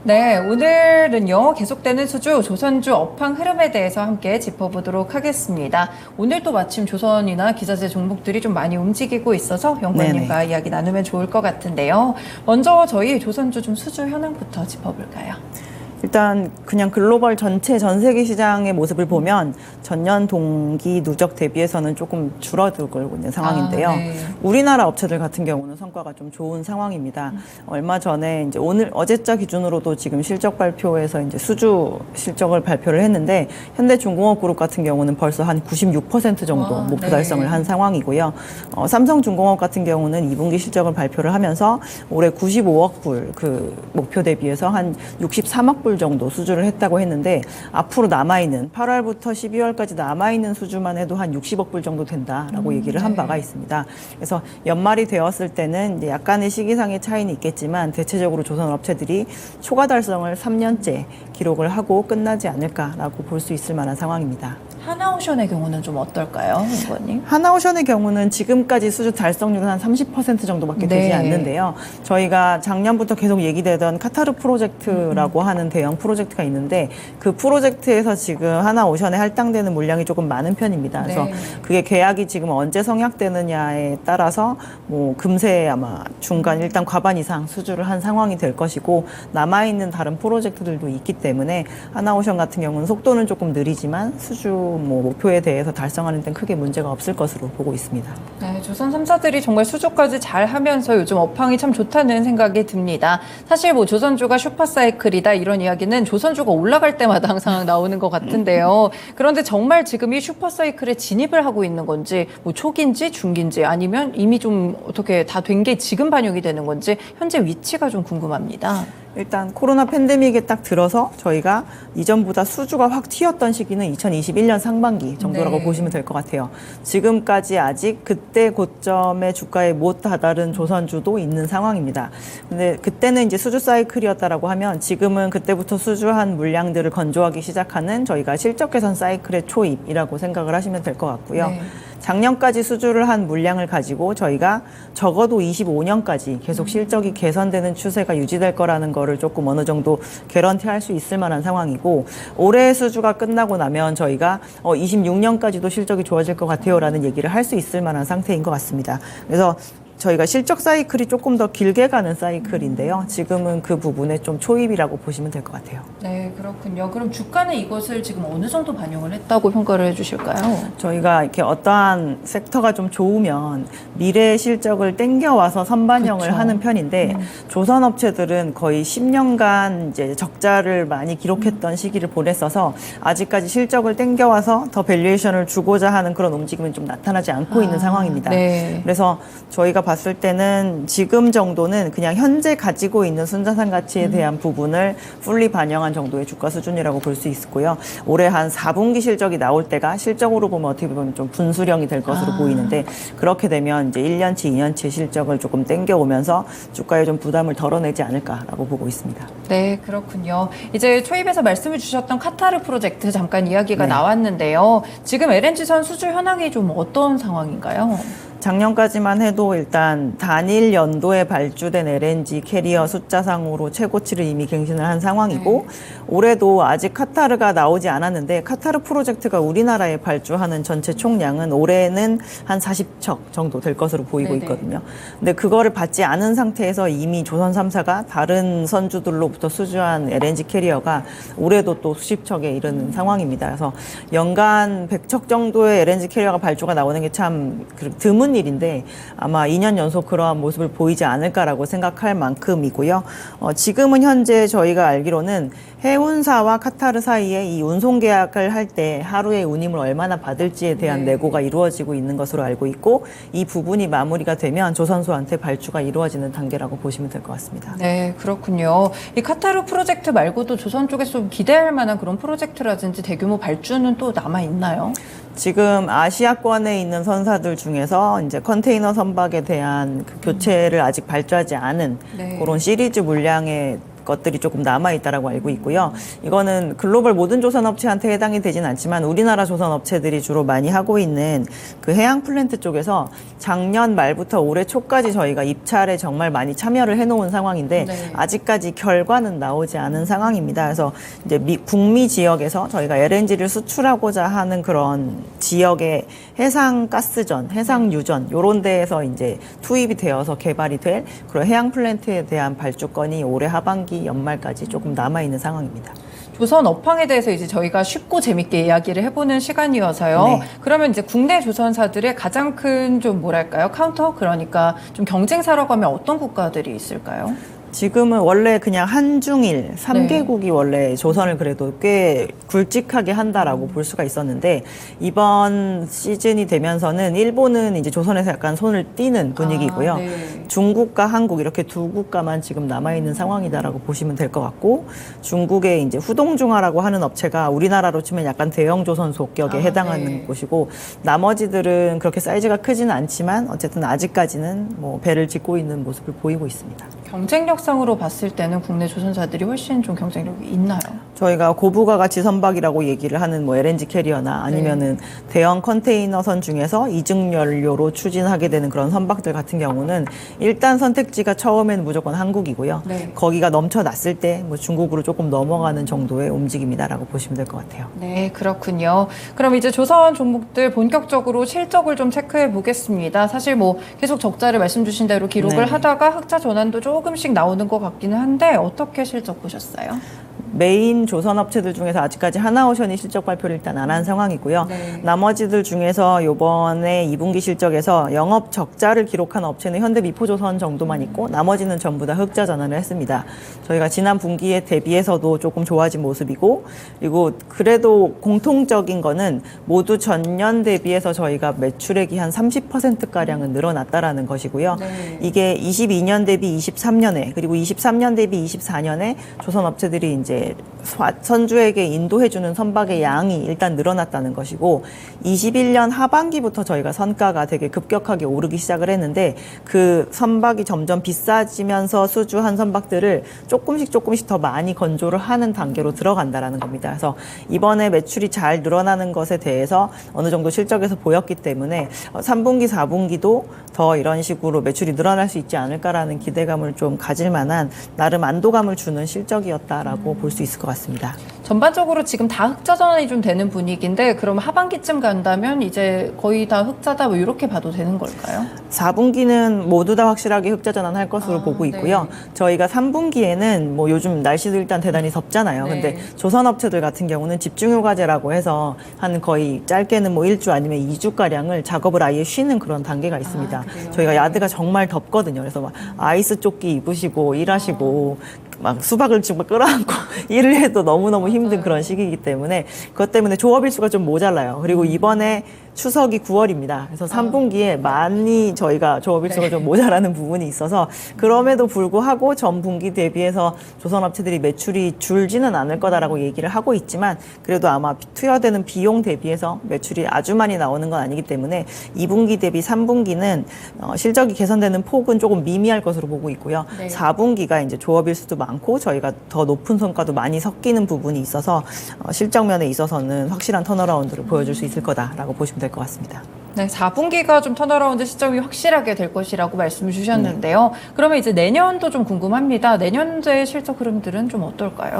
네, 오늘은요, 계속되는 수주, 조선주 업황 흐름에 대해서 함께 짚어보도록 하겠습니다. 오늘도 마침 조선이나 기자재 종목들이 좀 많이 움직이고 있어서 연구원님과 이야기 나누면 좋을 것 같은데요. 먼저 저희 조선주 좀 수주 현황부터 짚어볼까요? 일단 그냥 글로벌 전체 전 세계 시장의 모습을 보면 전년 동기 누적 대비해서는 조금 줄어들고 있는 상황인데요. 네. 우리나라 업체들 같은 경우는 성과가 좀 좋은 상황입니다. 얼마 전에 이제 어제자 기준으로도 지금 실적 발표에서 이제 수주 실적을 발표를 했는데 현대중공업그룹 같은 경우는 벌써 한 96% 정도 목표 달성을 한 상황이고요. 삼성중공업 같은 경우는 2분기 실적을 발표를 하면서 올해 95억 불 그 목표 대비해서 한 63억 불 정도 수주를 했다고 했는데 앞으로 남아있는 8월부터 12월까지 남아있는 수주만 해도 한 60억 불 정도 된다라고 얘기를 한 바가 있습니다. 그래서 연말이 되었을 때는 이제 약간의 시기상의 차이는 있겠지만 대체적으로 조선 업체들이 초과 달성을 3년째 기록을 하고 끝나지 않을까라고 볼 수 있을 만한 상황입니다. 하나오션의 경우는 좀 어떨까요, 연구원님? 하나오션의 경우는 지금까지 수주 달성률은 한 30% 정도밖에 되지 않는데요. 저희가 작년부터 계속 얘기되던 카타르 프로젝트라고 하는 대형 프로젝트가 있는데 그 프로젝트에서 지금 하나오션에 할당되는 물량이 조금 많은 편입니다. 그래서 그게 계약이 지금 언제 성약되느냐에 따라서 뭐 금세 아마 중간 일단 과반 이상 수주를 한 상황이 될 것이고 남아있는 다른 프로젝트들도 있기 때문에 하나오션 같은 경우는 속도는 조금 느리지만 수주 뭐 목표에 대해서 달성하는 데는 크게 문제가 없을 것으로 보고 있습니다. 네, 조선 3사들이 정말 수주까지 잘 하면서 요즘 업황이 참 좋다는 생각이 듭니다. 사실 뭐 조선주가 슈퍼사이클이다 이런 이야기는 조선주가 올라갈 때마다 항상 나오는 것 같은데요. 그런데 정말 지금 이 슈퍼사이클에 진입을 하고 있는 건지 뭐 초기인지 중기인지 아니면 이미 좀 어떻게 다 된 게 지금 반영이 되는 건지 현재 위치가 좀 궁금합니다. 일단 코로나 팬데믹에 딱 들어서 저희가 이전보다 수주가 확 튀었던 시기는 2021년 상반기 정도라고 보시면 될 것 같아요. 지금까지 아직 그때 고점의 주가에 못 다다른 조선주도 있는 상황입니다. 근데 그때는 이제 수주 사이클이었다라고 하면 지금은 그때부터 수주한 물량들을 건조하기 시작하는 저희가 실적 개선 사이클의 초입이라고 생각을 하시면 될 것 같고요. 작년까지 수주를 한 물량을 가지고 저희가 적어도 25년까지 계속 실적이 개선되는 추세가 유지될 거라는 거를 조금 어느 정도 개런티할 수 있을 만한 상황이고 올해 수주가 끝나고 나면 저희가 26년까지도 실적이 좋아질 것 같아요라는 얘기를 할 수 있을 만한 상태인 것 같습니다. 그래서 저희가 실적 사이클이 조금 더 길게 가는 사이클인데요. 지금은 그 부분에 좀 초입이라고 보시면 될 것 같아요. 네, 그렇군요. 그럼 주가는 이것을 지금 어느 정도 반영을 했다고 평가를 해주실까요? 저희가 이렇게 어떠한 섹터가 좀 좋으면 미래 실적을 땡겨와서 선반영을 하는 편인데 조선 업체들은 거의 10년간 이제 적자를 많이 기록했던 시기를 보냈어서 아직까지 실적을 땡겨와서 더 밸류에이션을 주고자 하는 그런 움직임은 좀 나타나지 않고 있는 상황입니다. 그래서 저희가 봤을 때는 지금 정도는 그냥 현재 가지고 있는 순자산 가치에 대한 부분을 풀리 반영한 정도의 주가 수준이라고 볼 수 있고요. 올해 한 4분기 실적이 나올 때가 실적으로 보면 어떻게 보면 좀 분수령이 될 것으로 보이는데 그렇게 되면 이제 1년치, 2년치 실적을 조금 땡겨오면서 주가에 좀 부담을 덜어내지 않을까라고 보고 있습니다. 네, 그렇군요. 이제 초입에서 말씀해 주셨던 카타르 프로젝트 잠깐 이야기가 나왔는데요. 지금 LNG선 수주 현황이 좀 어떤 상황인가요? 작년까지만 해도 일단 단일 연도에 발주된 LNG 캐리어 숫자상으로 최고치를 이미 갱신을 한 상황이고 올해도 아직 카타르가 나오지 않았는데 카타르 프로젝트가 우리나라에 발주하는 전체 총량은 올해는 한 40척 정도 될 것으로 보이고 있거든요. 근데 그거를 받지 않은 상태에서 이미 조선 3사가 다른 선주들로부터 수주한 LNG 캐리어가 올해도 또 수십 척에 이르는 상황입니다. 그래서 연간 100척 정도의 LNG 캐리어가 발주가 나오는 게 참 드문 일인데 아마 2년 연속 그러한 모습을 보이지 않을까라고 생각할 만큼이고요. 지금은 현재 저희가 알기로는 해운사와 카타르 사이에 이 운송 계약을 할 때 하루에 운임을 얼마나 받을지에 대한 내고가 이루어지고 있는 것으로 알고 있고 이 부분이 마무리가 되면 조선소한테 발주가 이루어지는 단계라고 보시면 될 것 같습니다. 네, 그렇군요. 이 카타르 프로젝트 말고도 조선 쪽에서 좀 기대할 만한 그런 프로젝트라든지 대규모 발주는 또 남아 있나요? 지금 아시아권에 있는 선사들 중에서 이제 컨테이너 선박에 대한 그 교체를 아직 발주하지 않은 그런 시리즈 물량의 것들이 조금 남아있다라고 알고 있고요. 이거는 글로벌 모든 조선업체한테 해당이 되진 않지만 우리나라 조선업체들이 주로 많이 하고 있는 그 해양 플랜트 쪽에서 작년 말부터 올해 초까지 저희가 입찰에 정말 많이 참여를 해놓은 상황인데 네. 아직까지 결과는 나오지 않은 상황입니다. 그래서 이제 북미 지역에서 저희가 LNG를 수출하고자 하는 그런 지역의 해상 가스전, 해상 유전 이런 데에서 이제 투입이 되어서 개발이 될 그런 해양 플랜트에 대한 발주건이 올해 하반기 연말까지 조금 남아 있는 상황입니다. 조선 업황에 대해서 이제 저희가 쉽고 재밌게 이야기를 해보는 시간이어서요. 네. 그러면 이제 국내 조선사들의 가장 큰 좀 뭐랄까요? 카운터? 그러니까 좀 경쟁사라고 하면 어떤 국가들이 있을까요? 지금은 원래 그냥 한중일 3개국이 원래 조선을 그래도 꽤 굵직하게 한다라고 볼 수가 있었는데 이번 시즌이 되면서는 일본은 이제 조선에서 약간 손을 띄는 분위기고요. 아, 네. 중국과 한국 이렇게 두 국가만 지금 남아있는 상황이다라고 보시면 될 것 같고 중국의 이제 후동중화라고 하는 업체가 우리나라로 치면 약간 대형 조선 속격에 해당하는 네. 곳이고 나머지들은 그렇게 사이즈가 크지는 않지만 어쨌든 아직까지는 뭐 배를 짚고 있는 모습을 보이고 있습니다. 경쟁력상으로 봤을 때는 국내 조선사들이 훨씬 좀 경쟁력이 있나요? 저희가 고부가 가치 선박이라고 얘기를 하는 뭐 LNG 캐리어나 아니면은 대형 컨테이너선 중에서 이중 연료로 추진하게 되는 그런 선박들 같은 경우는 일단 선택지가 처음에는 무조건 한국이고요. 네. 거기가 넘쳐났을 때 뭐 중국으로 조금 넘어가는 정도의 움직임이다라고 보시면 될 것 같아요. 네, 그렇군요. 그럼 이제 조선 종목들 본격적으로 실적을 좀 체크해 보겠습니다. 사실 뭐 계속 적자를 말씀 주신 대로 기록을 네. 하다가 흑자 전환도 조금씩 나오는 것 같기는 한데 어떻게 실적 보셨어요? 메인 조선업체들 중에서 아직까지 하나오션이 실적 발표를 일단 안 한 상황이고요. 네. 나머지들 중에서 이번에 2분기 실적에서 영업 적자를 기록한 업체는 현대미포조선 정도만 있고 나머지는 전부 다 흑자 전환을 했습니다. 저희가 지난 분기에 대비해서도 조금 좋아진 모습이고 그리고 그래도 공통적인 거는 모두 전년 대비해서 저희가 매출액이 한 30%가량은 늘어났다라는 것이고요. 네. 이게 22년 대비 23년에 그리고 23년 대비 24년에 조선업체들이 이제 선주에게 인도해주는 선박의 양이 일단 늘어났다는 것이고 21년 하반기부터 저희가 선가가 되게 급격하게 오르기 시작을 했는데 그 선박이 점점 비싸지면서 수주한 선박들을 조금씩 더 많이 건조를 하는 단계로 들어간다라는 겁니다. 그래서 이번에 매출이 잘 늘어나는 것에 대해서 어느 정도 실적에서 보였기 때문에 3분기, 4분기도 더 이런 식으로 매출이 늘어날 수 있지 않을까라는 기대감을 좀 가질 만한 나름 안도감을 주는 실적이었다라고 볼 수 있을 것 같습니다. 전반적으로 지금 다 흑자 전환이 좀 되는 분위기인데 그럼 하반기쯤 간다면 이제 거의 다 흑자다 뭐 이렇게 봐도 되는 걸까요? 4분기는 모두 다 확실하게 흑자 전환할 것으로 보고 있고요. 네. 저희가 3분기에는 뭐 요즘 날씨도 일단 대단히 덥잖아요. 네. 근데 조선업체들 같은 경우는 집중휴가제라고 해서 한 거의 짧게는 뭐 1주 아니면 2주가량을 작업을 아예 쉬는 그런 단계가 있습니다. 그래요? 저희가 야드가 정말 덥거든요. 그래서 막 아이스 조끼 입으시고 일하시고 막 수박을 정말 끌어안고 일을 해도 너무너무 힘든 그런 시기이기 때문에 그것 때문에 조업일수가 좀 모자라요. 그리고 이번에 추석이 9월입니다. 그래서 3분기에 많이 저희가 조업일수가 좀 모자라는 부분이 있어서 그럼에도 불구하고 전 분기 대비해서 조선업체들이 매출이 줄지는 않을 거다라고 얘기를 하고 있지만 그래도 아마 투여되는 비용 대비해서 매출이 아주 많이 나오는 건 아니기 때문에 2분기 대비 3분기는 실적이 개선되는 폭은 조금 미미할 것으로 보고 있고요. 네. 4분기가 이제 조업일수도 많고 저희가 더 높은 성과도 많이 섞이는 부분이 있어서 실적 면에 있어서는 확실한 턴어라운드를 보여줄 수 있을 거다라고 보시면 될 것 같습니다. 네, 4분기가 좀 턴어라운드 시점이 확실하게 될 것이라고 말씀 주셨는데요. 그러면 이제 내년도 좀 궁금합니다. 내년도의 실적 흐름들은 좀 어떨까요?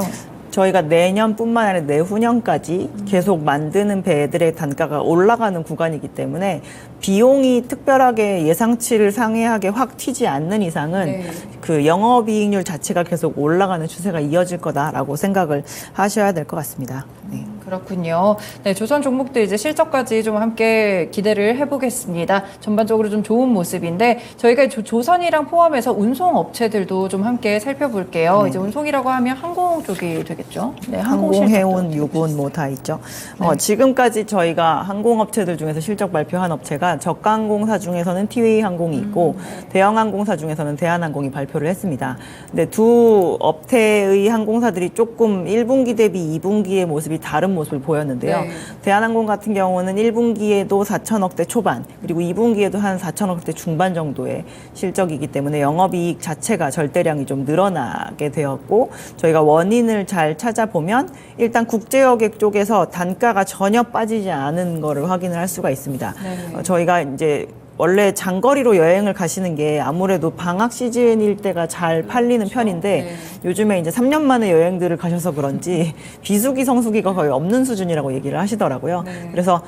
저희가 내년뿐만 아니라 내후년까지 계속 만드는 배들의 단가가 올라가는 구간이기 때문에 비용이 특별하게 예상치를 상회하게 확 튀지 않는 이상은 네. 그 영업이익률 자체가 계속 올라가는 추세가 이어질 거다라고 생각을 하셔야 될 것 같습니다. 네. 그렇군요. 네, 조선 종목들 이제 실적까지 좀 함께 기대를 해보겠습니다. 전반적으로 좀 좋은 모습인데 저희가 조선이랑 포함해서 운송 업체들도 좀 함께 살펴볼게요. 이제 운송이라고 하면 항공 쪽이 되겠죠. 네, 항공, 실적도 해운, 어떻게 유군 뭐 다 있죠. 네. 지금까지 저희가 항공업체들 중에서 실적 발표한 업체가 저가항공사 중에서는 티웨이 항공이 있고 대형항공사 중에서는 대한항공이 발표를 했습니다. 근데 두 업태의 항공사들이 조금 1분기 대비 2분기의 모습이 다른 모습을 보였는데요. 네. 대한항공 같은 경우는 1분기에도 4천억대 초반, 그리고 2분기에도 한 4천억대 중반 정도의 실적이기 때문에 영업이익 자체가 절대량이 좀 늘어나게 되었고, 저희가 원인을 잘 찾아보면 일단 국제여객 쪽에서 단가가 전혀 빠지지 않은 거를 확인을 할 수가 있습니다. 네. 저희가 이제 원래 장거리로 여행을 가시는 게 아무래도 방학 시즌일 때가 잘 팔리는 편인데 네. 요즘에 이제 3년 만에 여행들을 가셔서 그런지 비수기 성수기가 거의 없는 수준이라고 얘기를 하시더라고요. 네. 그래서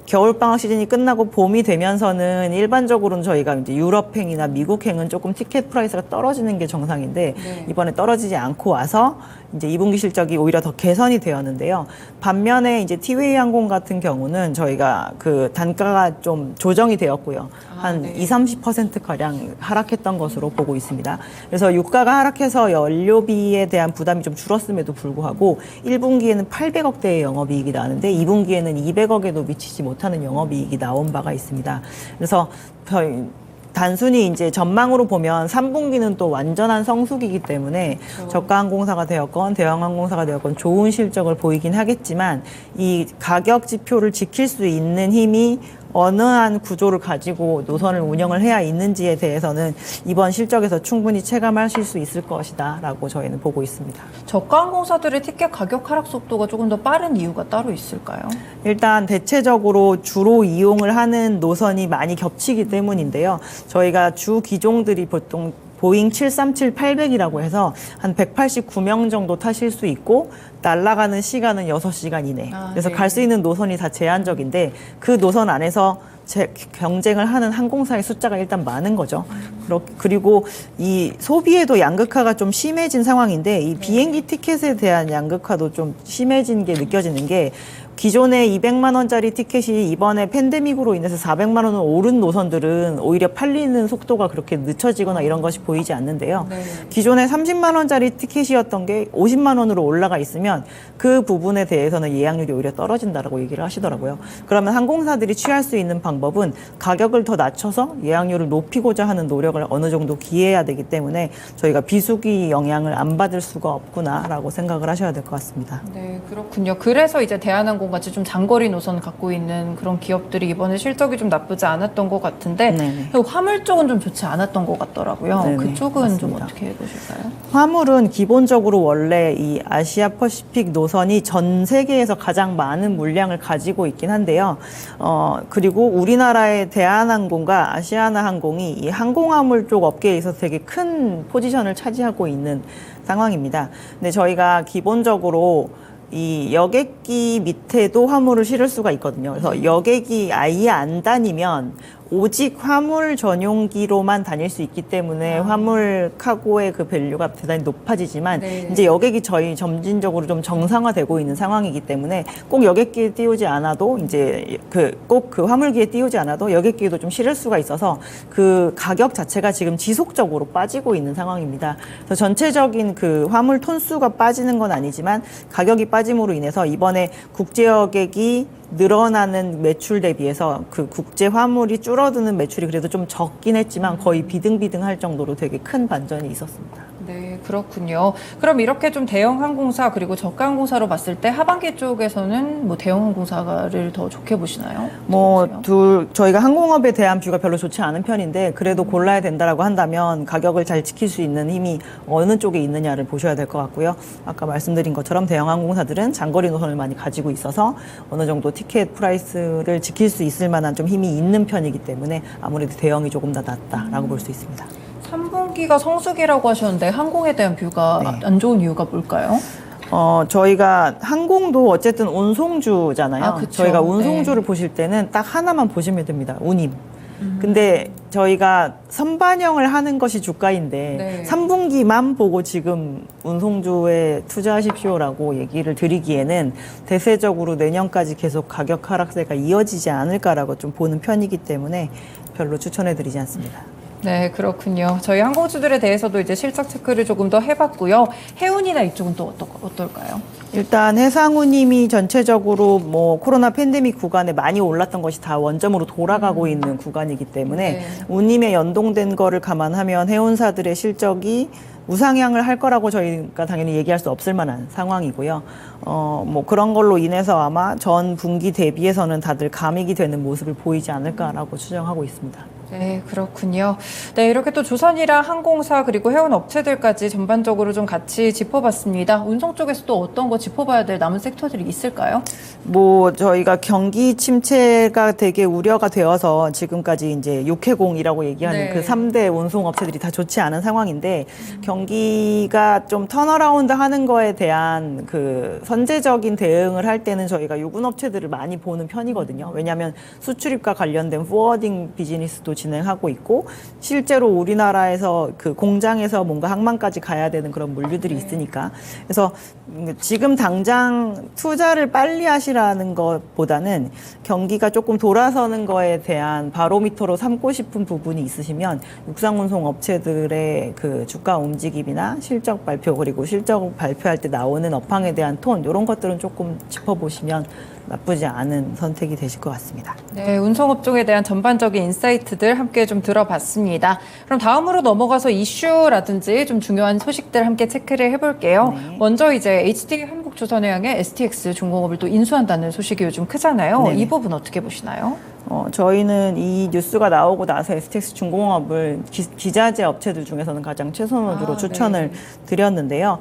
겨울방학 시즌이 끝나고 봄이 되면서는 일반적으로는 저희가 이제 유럽행이나 미국행은 조금 티켓 프라이스가 떨어지는 게 정상인데 네. 이번에 떨어지지 않고 와서 이제 2분기 실적이 오히려 더 개선이 되었는데요. 반면에 이제 티웨이 항공 같은 경우는 저희가 그 단가가 좀 조정이 되었고요. 한 네. 20-30% 가량 하락했던 것으로 보고 있습니다. 그래서 유가가 하락해서 연료비에 대한 부담이 좀 줄었음에도 불구하고 1분기에는 800억대의 영업이익이 나는데 2분기에는 200억에도 미치지 못하는 영업이익이 나온 바가 있습니다. 그래서 단순히 이제 전망으로 보면 3분기는 또 완전한 성수기이기 때문에 그렇죠. 저가항공사가 되었건 대형항공사가 되었건 좋은 실적을 보이긴 하겠지만 이 가격 지표를 지킬 수 있는 힘이 어느 한 구조를 가지고 노선을 운영을 해야 있는지에 대해서는 이번 실적에서 충분히 체감하실 수 있을 것이다 라고 저희는 보고 있습니다. 저가 항공사들의 티켓 가격 하락 속도가 조금 더 빠른 이유가 따로 있을까요? 일단 대체적으로 주로 이용을 하는 노선이 많이 겹치기 때문인데요. 저희가 주 기종들이 보통 보잉 737-800이라고 해서 한 189명 정도 타실 수 있고 날아가는 시간은 6시간 이내. 그래서 네. 갈 수 있는 노선이 다 제한적인데 그 노선 안에서 경쟁을 하는 항공사의 숫자가 일단 많은 거죠. 그리고 이 소비에도 양극화가 좀 심해진 상황인데 이 비행기 티켓에 대한 양극화도 좀 심해진 게 느껴지는 게 기존에 200만 원짜리 티켓이 이번에 팬데믹으로 인해서 400만 원을 오른 노선들은 오히려 팔리는 속도가 그렇게 늦춰지거나 이런 것이 보이지 않는데요. 네. 기존에 30만 원짜리 티켓이었던 게 50만 원으로 올라가 있으면 그 부분에 대해서는 예약률이 오히려 떨어진다라고 얘기를 하시더라고요. 그러면 항공사들이 취할 수 있는 방법은 가격을 더 낮춰서 예약률을 높이고자 하는 노력을 어느 정도 기해야 되기 때문에 저희가 비수기 영향을 안 받을 수가 없구나라고 생각을 하셔야 될 것 같습니다. 네, 그렇군요. 그래서 이제 대한항공 같이 좀 장거리 노선 갖고 있는 그런 기업들이 이번에 실적이 좀 나쁘지 않았던 것 같은데 네네. 화물 쪽은 좀 좋지 않았던 것 같더라고요. 네네, 그쪽은 좀 맞습니다. 어떻게 보실까요? 화물은 기본적으로 원래 이 아시아 퍼시픽 노선이 전 세계에서 가장 많은 물량을 가지고 있긴 한데요. 그리고 우리나라의 대한항공과 아시아나항공이 이 항공화물 쪽 업계에 있어서 되게 큰 포지션을 차지하고 있는 상황입니다. 근데 저희가 기본적으로 이 여객기 밑에도 화물을 실을 수가 있거든요. 그래서 여객이 아예 안 다니면 오직 화물 전용기로만 다닐 수 있기 때문에 화물 카고의 그 밸류가 대단히 높아지지만 네. 이제 여객이 저희 점진적으로 좀 정상화되고 있는 상황이기 때문에 꼭 여객기에 띄우지 않아도 이제 꼭 그 화물기에 띄우지 않아도 여객기에도 좀 실을 수가 있어서 그 가격 자체가 지금 지속적으로 빠지고 있는 상황입니다. 그래서 전체적인 그 화물 톤수가 빠지는 건 아니지만 가격이 빠짐으로 인해서 이번에 국제여객이 늘어나는 매출 대비해서 그 국제 화물이 줄어드는 매출이 그래도 좀 적긴 했지만 거의 비등비등할 정도로 되게 큰 반전이 있었습니다. 네, 그렇군요. 그럼 이렇게 좀 대형 항공사 그리고 저가 항공사로 봤을 때 하반기 쪽에서는 뭐 대형 항공사를 더 좋게 보시나요? 저희가 항공업에 대한 뷰가 별로 좋지 않은 편인데 그래도 골라야 된다라고 한다면 가격을 잘 지킬 수 있는 힘이 어느 쪽에 있느냐를 보셔야 될 것 같고요. 아까 말씀드린 것처럼 대형 항공사들은 장거리 노선을 많이 가지고 있어서 어느 정도 티켓 프라이스를 지킬 수 있을 만한 좀 힘이 있는 편이기 때문에 아무래도 대형이 조금 더 낫다라고 볼 수 있습니다. 3분기가 성수기라고 하셨는데 항공에 대한 뷰가 네. 안 좋은 이유가 뭘까요? 저희가 항공도 어쨌든 운송주잖아요. 아, 그쵸. 저희가 운송주를 네. 보실 때는 딱 하나만 보시면 됩니다. 운임. 근데 저희가 선반영을 하는 것이 주가인데 네. 3분기만 보고 지금 운송주에 투자하십시오라고 얘기를 드리기에는 대세적으로 내년까지 계속 가격 하락세가 이어지지 않을까라고 좀 보는 편이기 때문에 별로 추천해드리지 않습니다. 네, 그렇군요. 저희 항공주들에 대해서도 이제 실적 체크를 조금 더 해봤고요. 해운이나 이쪽은 또 어떨까요? 일단 해상운임이 전체적으로 뭐 코로나 팬데믹 구간에 많이 올랐던 것이 다 원점으로 돌아가고 있는 구간이기 때문에 네. 운임에 연동된 거를 감안하면 해운사들의 실적이 우상향을 할 거라고 저희가 당연히 얘기할 수 없을 만한 상황이고요. 뭐 그런 걸로 인해서 아마 전 분기 대비해서는 다들 감익이 되는 모습을 보이지 않을까라고 추정하고 있습니다. 네, 그렇군요. 네, 이렇게 또 조선이랑 항공사 그리고 해운 업체들까지 전반적으로 좀 같이 짚어봤습니다. 운송 쪽에서 또 어떤 거 짚어봐야 될 남은 섹터들이 있을까요? 뭐 저희가 경기 침체가 되게 우려가 되어서 지금까지 이제 육해공이라고 얘기하는 네. 그 3대 운송 업체들이 다 좋지 않은 상황인데 경기가 좀 턴어라운드 하는 거에 대한 그 선제적인 대응을 할 때는 저희가 유군 업체들을 많이 보는 편이거든요. 왜냐하면 수출입과 관련된 포워딩 비즈니스도 진행하고 있고 실제로 우리나라에서 그 공장에서 뭔가 항만까지 가야 되는 그런 물류들이 있으니까 그래서 지금 당장 투자를 빨리 하시라는 것보다는 경기가 조금 돌아서는 거에 대한 바로미터로 삼고 싶은 부분이 있으시면 육상운송 업체들의 그 주가 움직임이나 실적 발표 그리고 실적 발표할 때 나오는 업황에 대한 톤 이런 것들은 조금 짚어보시면 나쁘지 않은 선택이 되실 것 같습니다. 네, 운송업종에 대한 전반적인 인사이트들 함께 좀 들어봤습니다. 그럼 다음으로 넘어가서 이슈라든지 좀 중요한 소식들 함께 체크를 해볼게요. 네. 먼저 이제 HD 한국조선해양의 STX 중공업을 또 인수한다는 소식이 요즘 크잖아요. 네네. 이 부분 어떻게 보시나요? 저희는 이 뉴스가 나오고 나서 STX 중공업을 기자재 업체들 중에서는 가장 최선호주로 추천을 드렸는데요.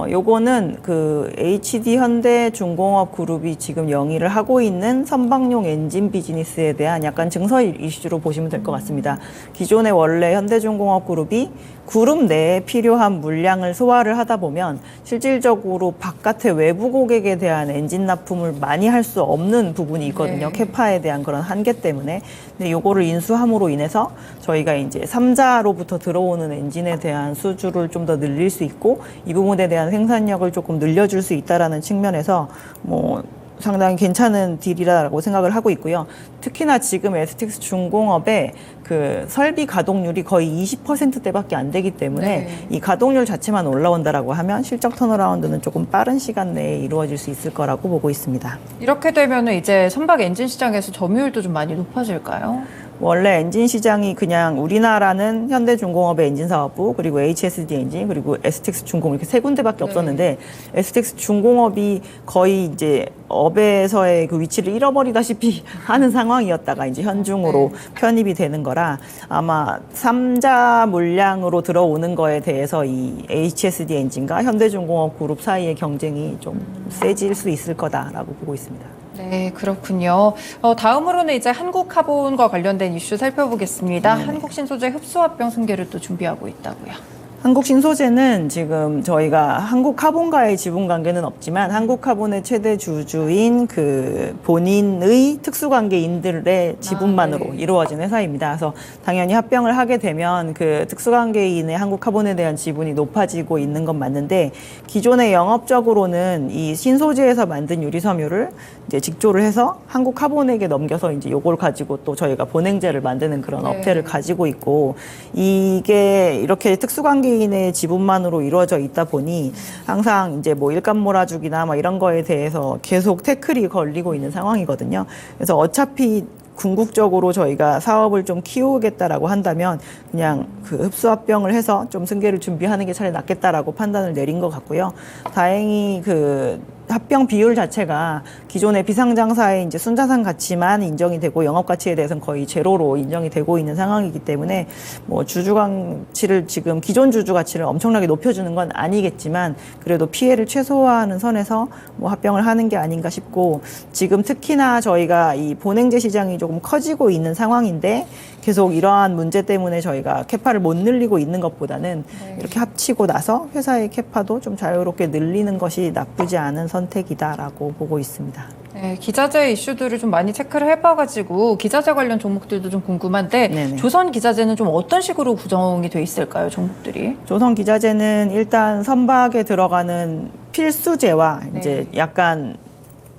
요거는 그 HD 현대 중공업 그룹이 지금 영위를 하고 있는 선박용 엔진 비즈니스에 대한 약간 증서 이슈로 보시면 될 것 같습니다. 기존에 원래 현대중공업 그룹이 그룹 내에 필요한 물량을 소화를 하다 보면 실질적으로 바깥의 외부 고객에 대한 엔진 납품을 많이 할 수 없는 부분이 있거든요. 네. 캐파에 대한 그런 한계 때문에. 근데 요거를 인수함으로 인해서 저희가 이제 3자로부터 들어오는 엔진에 대한 수주를 좀 더 늘릴 수 있고 이 부분에 대한 생산력을 조금 늘려줄 수 있다라는 측면에서 뭐 상당히 괜찮은 딜이라고 생각을 하고 있고요. 특히나 지금 STX 중공업의 그 설비 가동률이 거의 20%대밖에 안 되기 때문에 네. 이 가동률 자체만 올라온다라고 하면 실적 턴어라운드는 조금 빠른 시간 내에 이루어질 수 있을 거라고 보고 있습니다. 이렇게 되면 이제 선박 엔진 시장에서 점유율도 좀 많이 높아질까요? 원래 엔진 시장이 그냥 우리나라는 현대중공업의 엔진 사업부 그리고 HSD 엔진 그리고 STX 중공 이렇게 세 군데밖에 없었는데 STX 중공업이 거의 이제 업에서의 그 위치를 잃어버리다시피 하는 상황이었다가 이제 현중으로 편입이 되는 거라 아마 3자 물량으로 들어오는 거에 대해서 이 HSD 엔진과 현대중공업 그룹 사이의 경쟁이 좀 세질 수 있을 거다라고 보고 있습니다. 네, 그렇군요. 다음으로는 이제 한국카본과 관련된 이슈 살펴보겠습니다. 한국신소재 흡수합병 승계를 또 준비하고 있다고요. 한국신소재는 지금 저희가 한국카본과의 지분 관계는 없지만 한국카본의 최대 주주인 그 본인의 특수관계인들의 지분만으로 네. 이루어진 회사입니다. 그래서 당연히 합병을 하게 되면 그 특수관계인의 한국카본에 대한 지분이 높아지고 있는 건 맞는데 기존의 영업적으로는 이 신소재에서 만든 유리섬유를 이제 직조를 해서 한국카본에게 넘겨서 이제 요걸 가지고 또 저희가 본행제를 만드는 그런 네. 업체를 가지고 있고 이게 이렇게 특수관계인의 지분만으로 이루어져 있다 보니 항상 이제 뭐 일감 몰아주기나 막 이런 거에 대해서 계속 태클이 걸리고 있는 상황이거든요. 그래서 어차피 궁극적으로 저희가 사업을 좀 키우겠다라고 한다면 그냥 그 흡수합병을 해서 좀 승계를 준비하는 게 차라리 낫겠다라고 판단을 내린 것 같고요. 다행히 그 합병 비율 자체가 기존의 비상장사의 이제 순자산 가치만 인정이 되고 영업 가치에 대해서는 거의 제로로 인정이 되고 있는 상황이기 때문에 뭐 주주 가치를 지금 기존 주주 가치를 엄청나게 높여주는 건 아니겠지만 그래도 피해를 최소화하는 선에서 뭐 합병을 하는 게 아닌가 싶고 지금 특히나 저희가 이 본행제 시장이 조금 커지고 있는 상황인데 계속 이러한 문제 때문에 저희가 캐파를 못 늘리고 있는 것보다는 이렇게 합치고 나서 회사의 캐파도 좀 자유롭게 늘리는 것이 나쁘지 않은 선택이다라고 보고 있습니다. 네, 기자재 이슈들을 좀 많이 체크를 해봐가지고 기자재 관련 종목들도 좀 궁금한데 네네. 조선 기자재는 좀 어떤 식으로 구성이 돼 있을까요, 종목들이? 조선 기자재는 일단 선박에 들어가는 필수재와 네. 이제 약간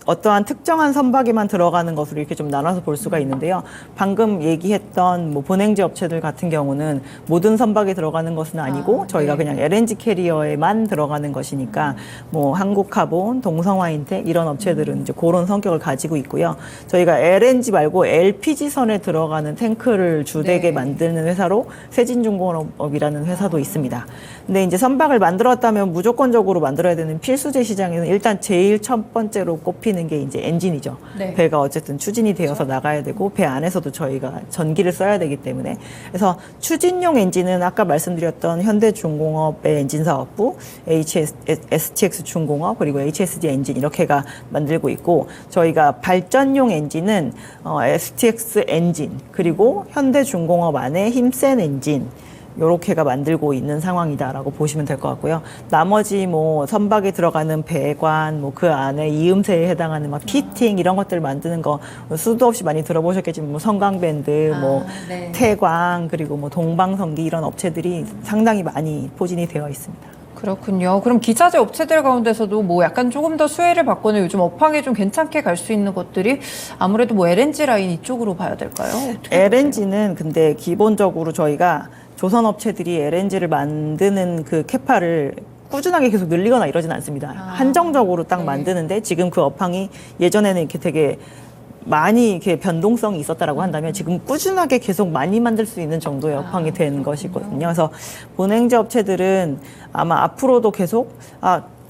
어떠한 특정한 선박에만 들어가는 것으로 이렇게 좀 나눠서 볼 수가 있는데요. 방금 얘기했던 뭐 본행지 업체들 같은 경우는 모든 선박에 들어가는 것은 아니고 저희가 네. 그냥 LNG 캐리어에만 들어가는 것이니까 뭐 한국카본, 동성화인텍 이런 업체들은 이제 그런 성격을 가지고 있고요. 저희가 LNG 말고 LPG선에 들어가는 탱크를 주되게 네. 만드는 회사로 세진중공업이라는 회사도 있습니다. 근데 이제 선박을 만들었다면 무조건적으로 만들어야 되는 필수제 시장에는 일단 제일 첫 번째로 꼽히는 게 이제 엔진이죠. 네. 배가 어쨌든 추진이 되어서 나가야 되고 배 안에서도 저희가 전기를 써야 되기 때문에 그래서 추진용 엔진은 아까 말씀드렸던 현대중공업의 엔진 사업부, STX 중공업 그리고 HSD 엔진 이렇게가 만들고 있고 저희가 발전용 엔진은 STX 엔진 그리고 현대중공업 안에 힘센 엔진 요렇게가 만들고 있는 상황이다라고 보시면 될 것 같고요. 나머지 뭐 선박에 들어가는 배관, 뭐 그 안에 이음새에 해당하는 막 피팅 이런 것들 만드는 거 수도 없이 많이 들어보셨겠지만 뭐 성광밴드, 뭐 네. 태광 그리고 뭐 동방성기 이런 업체들이 상당히 많이 포진이 되어 있습니다. 그렇군요. 그럼 기자재 업체들 가운데서도 뭐 약간 조금 더 수혜를 받거나 요즘 업황에 좀 괜찮게 갈 수 있는 것들이 아무래도 뭐 LNG 라인 이쪽으로 봐야 될까요? 어떻게 LNG는 근데 기본적으로 저희가 조선 업체들이 LNG를 만드는 그 캐파를 꾸준하게 계속 늘리거나 이러진 않습니다. 한정적으로 딱 네. 만드는데 지금 그 업황이 예전에는 이렇게 되게 많이 이렇게 변동성이 있었다라고 한다면 지금 꾸준하게 계속 많이 만들 수 있는 정도의 업황이 된 것이거든요. 그래서 본행제 업체들은 아마 앞으로도 계속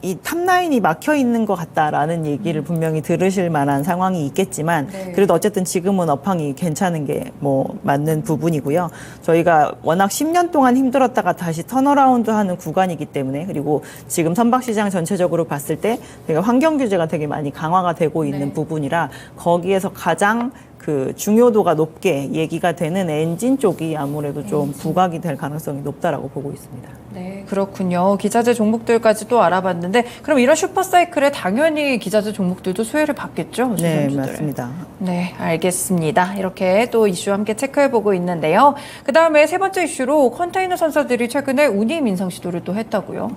이 탑라인이 막혀 있는 것 같다라는 얘기를 분명히 들으실 만한 상황이 있겠지만 네. 그래도 어쨌든 지금은 업황이 괜찮은 게 뭐 맞는 부분이고요. 저희가 워낙 10년 동안 힘들었다가 다시 턴어라운드 하는 구간이기 때문에 그리고 지금 선박시장 전체적으로 봤을 때 되게 환경 규제가 되게 많이 강화가 되고 있는 네. 부분이라 거기에서 가장 그 중요도가 높게 얘기가 되는 엔진 쪽이 아무래도 좀 부각이 될 가능성이 높다라고 보고 있습니다. 네, 그렇군요. 기자재 종목들까지 또 알아봤는데 그럼 이런 슈퍼사이클에 당연히 기자재 종목들도 수혜를 받겠죠? 네, 조선주들은. 맞습니다. 네, 알겠습니다. 이렇게 또 이슈 함께 체크해보고 있는데요. 그 다음에 세 번째 이슈로 컨테이너 선사들이 최근에 운임 인상 시도를 또 했다고요.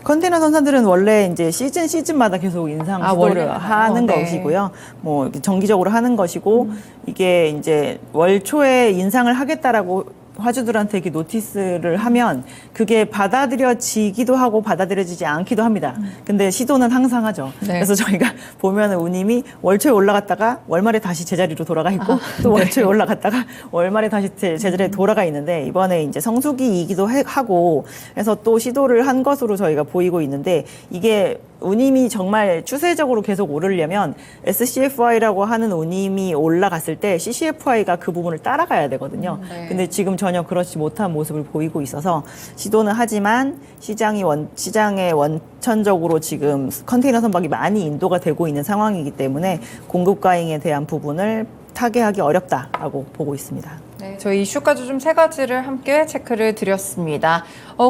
컨테이너 선사들은 원래 이제 시즌마다 계속 인상 시도를 원래 하는 네. 것이고요. 뭐 이렇게 정기적으로 하는 것이고 이게 이제 월 초에 인상을 하겠다라고 화주들한테 이렇게 노티스를 하면 그게 받아들여지기도 하고 받아들여지지 않기도 합니다. 근데 시도는 항상 하죠. 네. 그래서 저희가 보면은 운임이 월초에 올라갔다가 월말에 다시 제자리로 돌아가 있고 또 월초에 올라갔다가 월말에 다시 제자리에 돌아가 있는데 이번에 이제 성수기이기도 하고 그래서 또 시도를 한 것으로 저희가 보이고 있는데 이게 운임이 정말 추세적으로 계속 오르려면 SCFI라고 하는 운임이 올라갔을 때 CCFI가 그 부분을 따라가야 되거든요. 네. 근데 지금 전혀 그렇지 못한 모습을 보이고 있어서 시도는 하지만 시장에 원천적으로 지금 컨테이너 선박이 많이 인도가 되고 있는 상황이기 때문에 공급 과잉에 대한 부분을 타개하기 어렵다라고 보고 있습니다. 네, 저희 이슈까지 좀 세 가지를 함께 체크를 드렸습니다.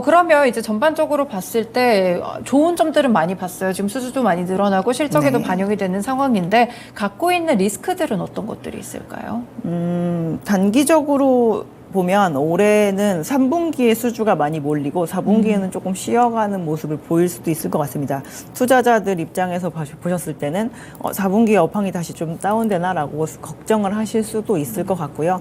그러면 이제 전반적으로 봤을 때 좋은 점들은 많이 봤어요. 지금 수주도 많이 늘어나고 실적에도 네. 반영이 되는 상황인데 갖고 있는 리스크들은 어떤 것들이 있을까요? 단기적으로 보면 올해는 3분기에 수주가 많이 몰리고 4분기에는 조금 쉬어가는 모습을 보일 수도 있을 것 같습니다. 투자자들 입장에서 보셨을 때는 4분기에 업황이 다시 좀 다운되나라고 걱정을 하실 수도 있을 것 같고요.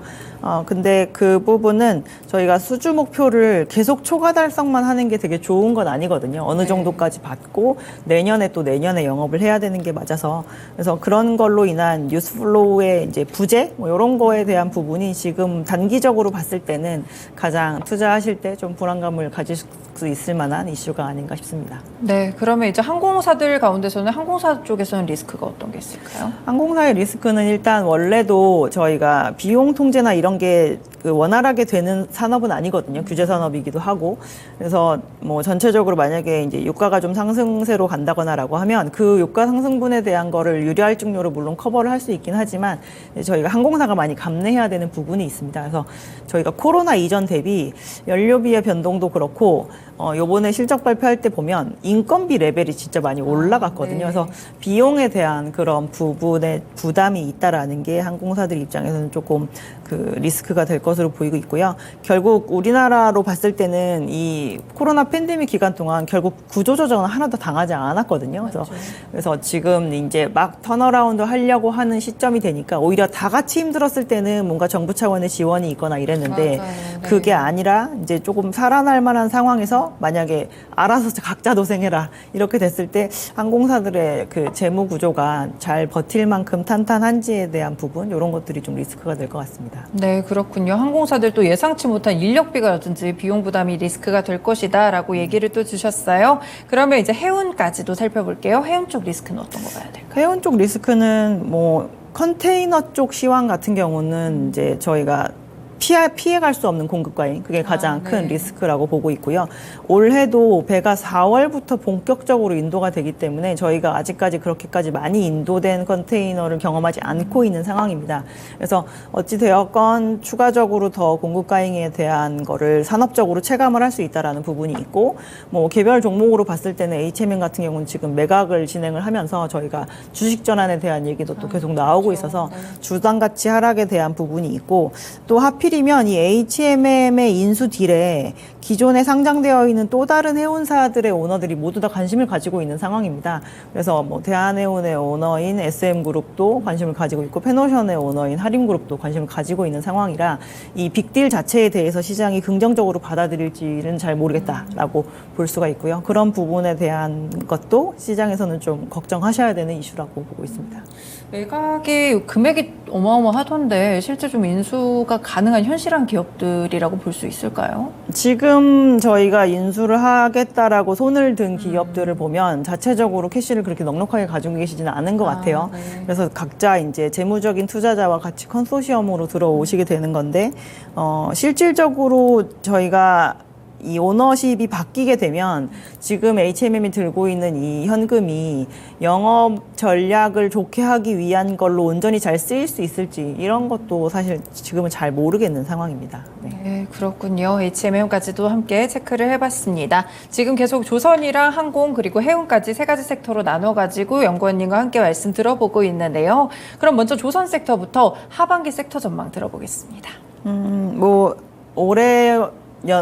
근데 그 부분은 저희가 수주 목표를 계속 초과 달성만 하는 게 되게 좋은 건 아니거든요. 어느 네. 정도까지 받고 내년에 또 내년에 영업을 해야 되는 게 맞아서 그래서 그런 걸로 인한 뉴스플로우의 이제 부재 뭐 이런 거에 대한 부분이 지금 단기적으로 봤을 때는 가장 투자하실 때 좀 불안감을 가질 수 있을 만한 이슈가 아닌가 싶습니다. 네, 그러면 이제 항공사들 가운데서는 항공사 쪽에서는 리스크가 어떤 게 있을까요? 항공사의 리스크는 일단 원래도 저희가 비용 통제나 이런 게 원활하게 되는 산업은 아니거든요. 규제 산업이기도 하고. 그래서 뭐 전체적으로 만약에 이제 유가가 좀 상승세로 간다거나라고 하면 그 유가 상승분에 대한 거를 유료할증료로 물론 커버를 할 수 있긴 하지만 저희가 항공사가 많이 감내해야 되는 부분이 있습니다. 그래서 저희가 코로나 이전 대비 연료비의 변동도 그렇고 요번에 실적 발표할 때 보면 인건비 레벨이 진짜 많이 올라갔거든요. 네. 그래서 비용에 대한 그런 부분에 부담이 있다라는 게 항공사들 입장에서는 조금 그 리스크가 될 것으로 것으로 보이고 있고요. 결국 우리나라로 봤을 때는 이 코로나 팬데믹 기간 동안 결국 구조조정은 하나도 당하지 않았거든요. 그래서 지금 이제 막 턴어라운드 하려고 하는 시점이 되니까 오히려 다 같이 힘들었을 때는 뭔가 정부 차원의 지원이 있거나 이랬는데 맞아요. 네. 그게 아니라 이제 조금 살아날 만한 상황에서 만약에 알아서 각자 도생해라 이렇게 됐을 때 항공사들의 그 재무 구조가 잘 버틸 만큼 탄탄한지에 대한 부분 이런 것들이 좀 리스크가 될 것 같습니다. 네, 그렇군요. 항공사들도 예상치 못한 인력비가라든지 비용 부담이 리스크가 될 것이다라고 얘기를 또 주셨어요. 그러면 이제 해운까지도 살펴볼게요. 해운 쪽 리스크는 어떤 거 봐야 될까요? 해운 쪽 리스크는 뭐 컨테이너 쪽 시황 같은 경우는 이제 저희가 피해갈 수 없는 공급 과잉 그게 가장 큰 리스크라고 보고 있고요. 올해도 배가 4월부터 본격적으로 인도가 되기 때문에 저희가 아직까지 그렇게까지 많이 인도된 컨테이너를 경험하지 않고 있는 상황입니다. 그래서 어찌 되었건 추가적으로 더 공급 과잉에 대한 거를 산업적으로 체감을 할 수 있다라는 부분이 있고 뭐 개별 종목으로 봤을 때는 HMM 같은 경우는 지금 매각을 진행을 하면서 저희가 주식 전환에 대한 얘기도 또 계속 나오고 있어서 주당 가치 하락에 대한 부분이 있고 또 하필이면 이 HMM의 인수 딜에 기존에 상장되어 있는 또 다른 해운사들의 오너들이 모두 다 관심을 가지고 있는 상황입니다. 그래서 뭐 대한해운의 오너인 SM그룹도 관심을 가지고 있고 페노션의 오너인 하림그룹도 관심을 가지고 있는 상황이라 이 빅딜 자체에 대해서 시장이 긍정적으로 받아들일지는 잘 모르겠다라고 볼 수가 있고요. 그런 부분에 대한 것도 시장에서는 좀 걱정하셔야 되는 이슈라고 보고 있습니다. 매각이 금액이 어마어마하던데 실제 좀 인수가 가능한 현실한 기업들이라고 볼 수 있을까요? 지금 저희가 인수를 하겠다라고 손을 든 기업들을 보면 자체적으로 캐시를 그렇게 넉넉하게 가지고 계시지는 않은 것 같아요. 네. 그래서 각자 이제 재무적인 투자자와 같이 컨소시엄으로 들어오시게 되는 건데, 실질적으로 저희가 이 오너십이 바뀌게 되면 지금 HMM이 들고 있는 이 현금이 영업 전략을 좋게 하기 위한 걸로 온전히 잘 쓰일 수 있을지 이런 것도 사실 지금은 잘 모르겠는 상황입니다. 네, 그렇군요. HMM까지도 함께 체크를 해봤습니다. 지금 계속 조선이랑 항공 그리고 해운까지 세 가지 섹터로 나눠가지고 연구원님과 함께 말씀 들어보고 있는데요. 그럼 먼저 조선 섹터부터 하반기 섹터 전망 들어보겠습니다. 올해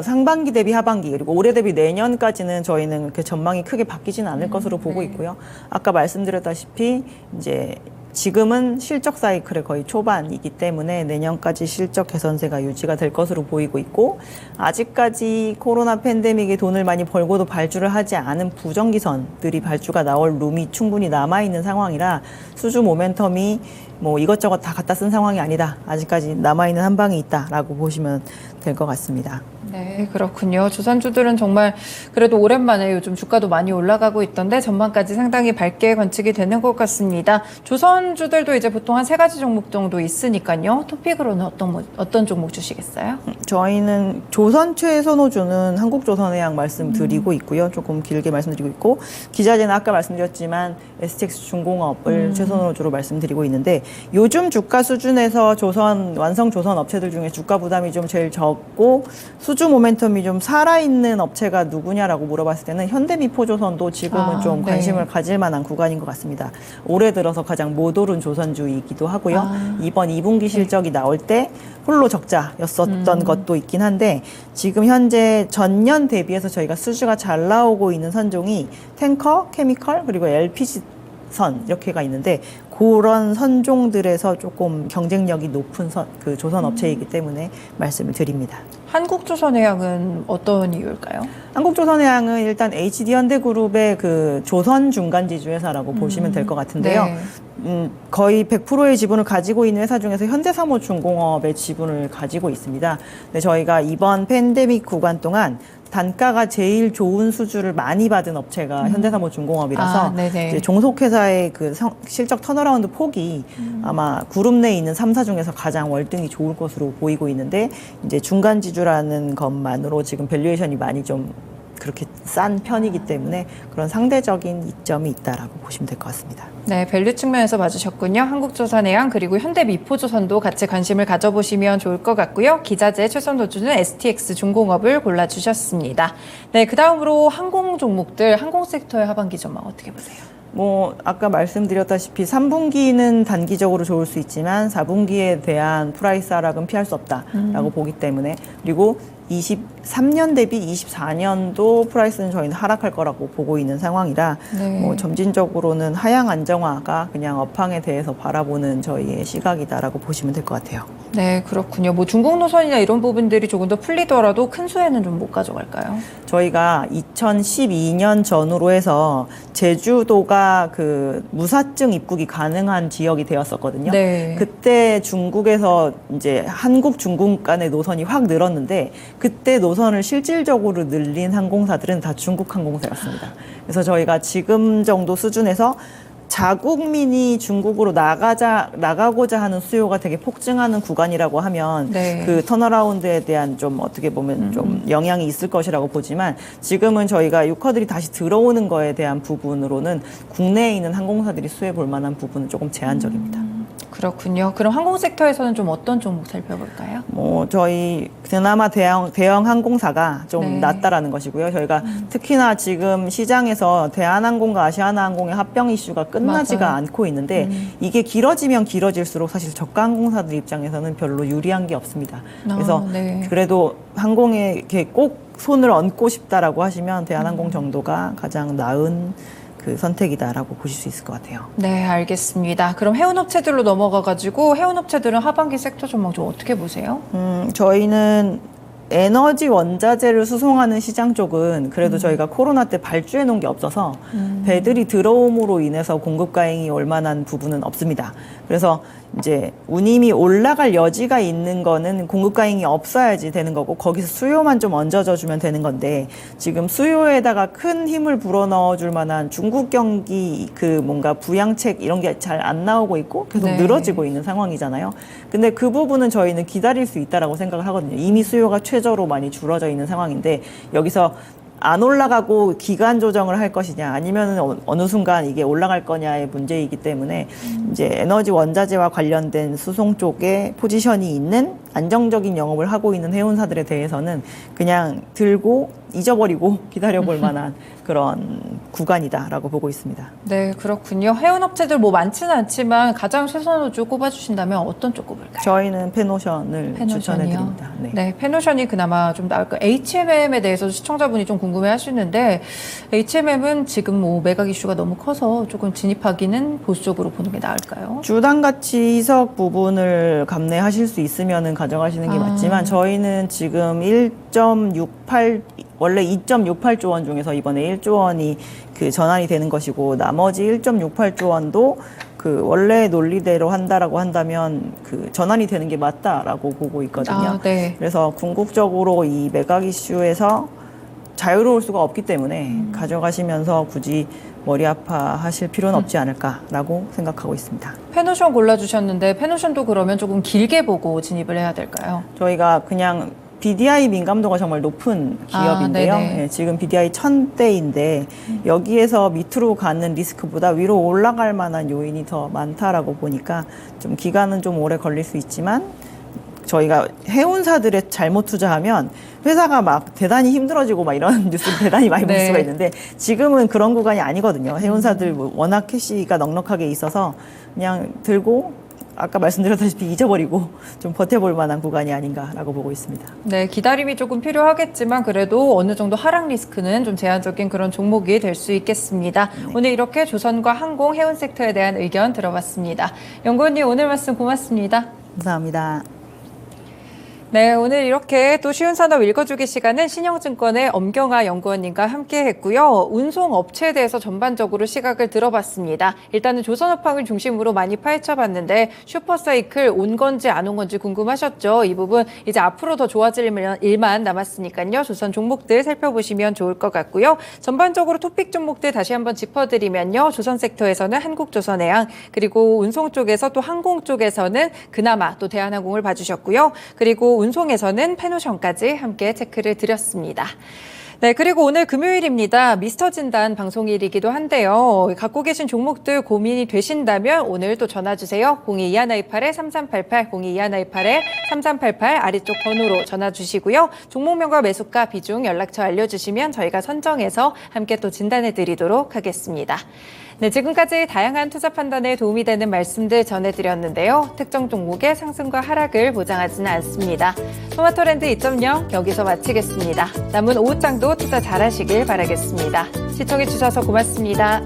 상반기 대비 하반기 그리고 올해 대비 내년까지는 저희는 그 전망이 크게 바뀌지는 않을 것으로 보고 있고요. 아까 말씀드렸다시피 이제 지금은 실적 사이클의 거의 초반이기 때문에 내년까지 실적 개선세가 유지가 될 것으로 보이고 있고 아직까지 코로나 팬데믹에 돈을 많이 벌고도 발주를 하지 않은 부정기선들이 발주가 나올 룸이 충분히 남아있는 상황이라 수주 모멘텀이 뭐 이것저것 다 갖다 쓴 상황이 아니다. 아직까지 남아있는 한 방이 있다라고 보시면 될 것 같습니다. 네, 그렇군요. 조선주들은 정말 그래도 오랜만에 요즘 주가도 많이 올라가고 있던데 전망까지 상당히 밝게 관측이 되는 것 같습니다. 조선주들도 이제 보통 한 세 가지 종목 정도 있으니까요. 토픽으로는 어떤 종목 주시겠어요? 저희는 조선 최선호주는 한국조선해양 말씀드리고 있고요. 조금 길게 말씀드리고 있고 기자재는 아까 말씀드렸지만 STX 중공업을 최선호주로 말씀드리고 있는데 요즘 주가 수준에서 완성 조선 업체들 중에 주가 부담이 좀 제일 적고 수주 모멘텀이 좀 살아있는 업체가 누구냐라고 물어봤을 때는 현대미포조선도 지금은 좀 관심을 가질 만한 구간인 것 같습니다. 올해 들어서 가장 못 오른 조선주이기도 하고요. 이번 2분기 실적이 나올 때 홀로 적자였었던 것도 있긴 한데 지금 현재 전년 대비해서 저희가 수주가 잘 나오고 있는 선종이 탱커, 케미컬 그리고 LPG 선 이렇게가 있는데 그런 선종들에서 조금 경쟁력이 높은 그 조선 업체이기 때문에 말씀을 드립니다. 한국조선해양은 어떤 이유일까요? 한국조선해양은 일단 HD현대그룹의 그 조선 중간지주회사라고 보시면 될 것 같은데요. 거의 100%의 지분을 가지고 있는 회사 중에서 현대사모중공업의 지분을 가지고 있습니다. 근데 저희가 이번 팬데믹 구간 동안 단가가 제일 좋은 수주를 많이 받은 업체가 현대사모중공업이라서 이제 종속회사의 그 실적 턴어라운드 폭이 아마 그룹 내에 있는 3사 중에서 가장 월등히 좋을 것으로 보이고 있는데 이제 중간지주라는 것만으로 지금 밸류에이션이 많이 좀 그렇게 싼 편이기 때문에 그런 상대적인 이점이 있다라고 보시면 될 것 같습니다. 네, 밸류 측면에서 봐주셨군요. 한국조선해양 그리고 현대미포조선도 같이 관심을 가져보시면 좋을 것 같고요. 기자재 최선호주는 STX 중공업을 골라주셨습니다. 네, 그 다음으로 항공 종목들, 항공 섹터의 하반기 전망 어떻게 보세요? 뭐 아까 말씀드렸다시피 3분기는 단기적으로 좋을 수 있지만 4분기에 대한 프라이스 하락은 피할 수 없다라고 보기 때문에, 그리고 23년 대비 24년도 프라이스는 저희는 하락할 거라고 보고 있는 상황이라 네. 뭐 점진적으로는 하향 안정화가 그냥 업황에 대해서 바라보는 저희의 시각이다라고 보시면 될 것 같아요. 네, 그렇군요. 뭐 중국 노선이나 이런 부분들이 조금 더 풀리더라도 큰 수혜는 좀 못 가져갈까요? 저희가 2012년 전후로 해서 제주도가 그 무사증 입국이 가능한 지역이 되었었거든요. 네. 그때 중국에서 이제 한국 중국 간의 노선이 확 늘었는데, 그때 노선을 실질적으로 늘린 항공사들은 다 중국 항공사였습니다. 그래서 저희가 지금 정도 수준에서 자국민이 중국으로 나가고자 하는 수요가 되게 폭증하는 구간이라고 하면 네. 그 턴어라운드에 대한 좀 어떻게 보면 좀 영향이 있을 것이라고 보지만, 지금은 저희가 유커들이 다시 들어오는 거에 대한 부분으로는 국내에 있는 항공사들이 수혜 볼 만한 부분은 조금 제한적입니다. 그렇군요. 그럼 항공 섹터에서는 좀 어떤 종목 살펴볼까요? 뭐 저희 그나마 대형 항공사가 좀 네. 낫다라는 것이고요. 저희가 특히나 지금 시장에서 대한항공과 아시아나항공의 합병 이슈가 끝나지가 맞아요. 않고 있는데, 이게 길어지면 길어질수록 사실 저가 항공사들 입장에서는 별로 유리한 게 없습니다. 그래서 네. 그래도 항공에 이렇게 꼭 손을 얹고 싶다라고 하시면 대한항공 정도가 가장 나은 그 선택이다라고 보실 수 있을 것 같아요. 네, 알겠습니다. 그럼 해운업체들로 넘어가가지고 해운업체들은 하반기 섹터 전망 좀 어떻게 보세요? 저희는 에너지 원자재를 수송하는 시장 쪽은 그래도 저희가 코로나 때 발주해 놓은 게 없어서 배들이 들어옴으로 인해서 공급 가행이 올 만한 부분은 없습니다. 그래서 이제 운임이 올라갈 여지가 있는 거는 공급 가행이 없어야지 되는 거고, 거기서 수요만 좀 얹어져 주면 되는 건데, 지금 수요에다가 큰 힘을 불어넣어 줄 만한 중국 경기 그 뭔가 부양책 이런 게 잘 안 나오고 있고 계속 네. 늘어지고 있는 상황이잖아요. 근데 그 부분은 저희는 기다릴 수 있다라고 생각을 하거든요. 이미 수요가 최저로 많이 줄어져 있는 상황인데, 여기서 안 올라가고 기간 조정을 할 것이냐, 아니면 어느 순간 이게 올라갈 거냐의 문제이기 때문에 이제 에너지 원자재와 관련된 수송 쪽에 포지션이 있는 안정적인 영업을 하고 있는 해운사들에 대해서는 그냥 들고 잊어버리고 기다려볼 만한 그런 구간이다라고 보고 있습니다. 네, 그렇군요. 해운업체들 뭐 많지는 않지만 가장 최선으로 쭉 꼽아주신다면 어떤 쪽 꼽을까요? 저희는 페노션을 추천해드립니다. 네, 페노션이 그나마 좀 나을 거예요. HMM에 대해서도 시청자분이 좀 궁금해 하시는데, HMM은 지금 뭐 매각 이슈가 너무 커서 조금 진입하기는 보수적으로 보는 게 나을까요? 주당 가치 희석 부분을 감내하실 수 있으면은 가져가시는 게 맞지만, 저희는 지금 1.68 원래 2.68조 원 중에서 이번에 1조 원이 그 전환이 되는 것이고, 나머지 1.68조 원도 그 원래 논리대로 한다라고 한다면 그 전환이 되는 게 맞다라고 보고 있거든요. 네. 그래서 궁극적으로 이 매각 이슈에서 자유로울 수가 없기 때문에 가져가시면서 굳이 머리 아파하실 필요는 없지 않을까라고 생각하고 있습니다. 페노션 골라주셨는데, 페노션도 그러면 조금 길게 보고 진입을 해야 될까요? 저희가 그냥 BDI 민감도가 정말 높은 기업인데요. 네, 지금 BDI 1000대인데 여기에서 밑으로 가는 리스크보다 위로 올라갈 만한 요인이 더 많다라고 보니까 좀 기간은 좀 오래 걸릴 수 있지만, 저희가 해운사들에 잘못 투자하면 회사가 막 대단히 힘들어지고 막 이런 뉴스를 대단히 많이 볼 수가 있는데, 지금은 그런 구간이 아니거든요. 해운사들 워낙 캐시가 넉넉하게 있어서 그냥 들고 아까 말씀드렸다시피 잊어버리고 좀 버텨볼 만한 구간이 아닌가라고 보고 있습니다. 네, 기다림이 조금 필요하겠지만 그래도 어느 정도 하락 리스크는 좀 제한적인 그런 종목이 될 수 있겠습니다. 네. 오늘 이렇게 조선과 항공, 해운 섹터에 대한 의견 들어봤습니다. 연구원님, 오늘 말씀 고맙습니다. 감사합니다. 네, 오늘 이렇게 또 쉬운 산업 읽어주기 시간은 신영증권의 엄경아 연구원님과 함께 했고요. 운송업체에 대해서 전반적으로 시각을 들어봤습니다. 일단은 조선업황을 중심으로 많이 파헤쳐봤는데, 슈퍼사이클 온 건지 안 온 건지 궁금하셨죠? 이 부분 이제 앞으로 더 좋아질 일만 남았으니까요. 조선 종목들 살펴보시면 좋을 것 같고요. 전반적으로 토픽 종목들 다시 한번 짚어드리면요. 조선 섹터에서는 한국조선해양, 그리고 운송 쪽에서 또 항공 쪽에서는 그나마 또 대한항공을 봐주셨고요. 그리고 운송에서는 페노션까지 함께 체크를 드렸습니다. 네, 그리고 오늘 금요일입니다. 미스터 진단 방송일이기도 한데요. 갖고 계신 종목들 고민이 되신다면 오늘 또 전화 주세요. 022128-3388, 022128-3388 아래쪽 번호로 전화 주시고요. 종목명과 매수가, 비중, 연락처 알려주시면 저희가 선정해서 함께 또 진단해 드리도록 하겠습니다. 네, 지금까지 다양한 투자 판단에 도움이 되는 말씀들 전해드렸는데요. 특정 종목의 상승과 하락을 보장하지는 않습니다. 토마토랜드 2.0 여기서 마치겠습니다. 남은 오후장도 투자 잘하시길 바라겠습니다. 시청해주셔서 고맙습니다.